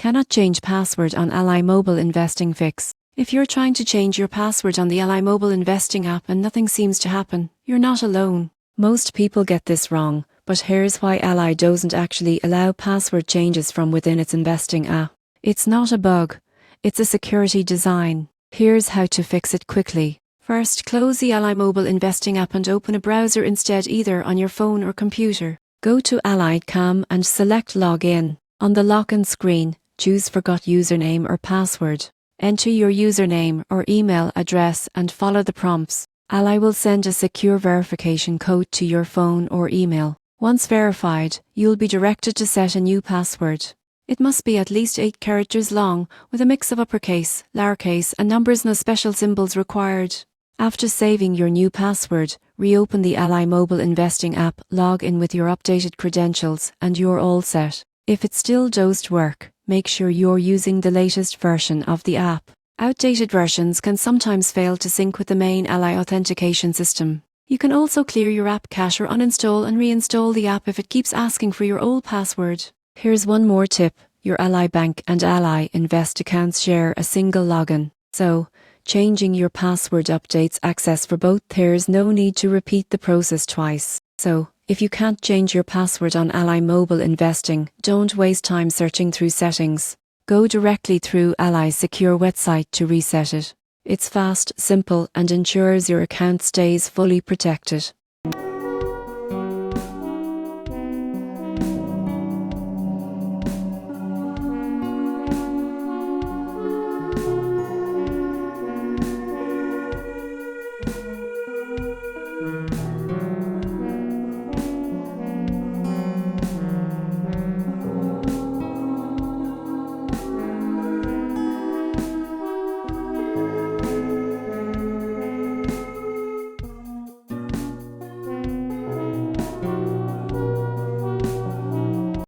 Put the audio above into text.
Cannot change password on Ally Mobile Investing Fix. If you're trying to change your password on the Ally Mobile Investing app and nothing seems to happen, you're not alone. Most people get this wrong, but here's why Ally doesn't actually allow password changes from within its investing app. It's not a bug, it's a security design. Here's how to fix it quickly. First, close the Ally Mobile Investing app and open a browser instead, either on your phone or computer. Go to Ally.com and select Login. On the login screen, choose Forgot Username or Password. Enter your username or email address and follow the prompts. Ally will send a secure verification code to your phone or email. Once verified, you'll be directed to set a new password. It must be at least 8 characters long, with a mix of uppercase, lowercase, and numbers. No special symbols required. After saving your new password, reopen the Ally Mobile Investing app, log in with your updated credentials, and you're all set. If it still doesn't work, make sure you're using the latest version of the app. Outdated versions can sometimes fail to sync with the main Ally authentication system. You can also clear your app cache or uninstall and reinstall the app if it keeps asking for your old password. Here's one more tip. Your Ally Bank and Ally Invest accounts share a single login, so changing your password updates access for both. There's no need to repeat the process twice. So, if you can't change your password on Ally Mobile Investing, don't waste time searching through settings. Go directly through Ally's secure website to reset it. It's fast, simple, and ensures your account stays fully protected.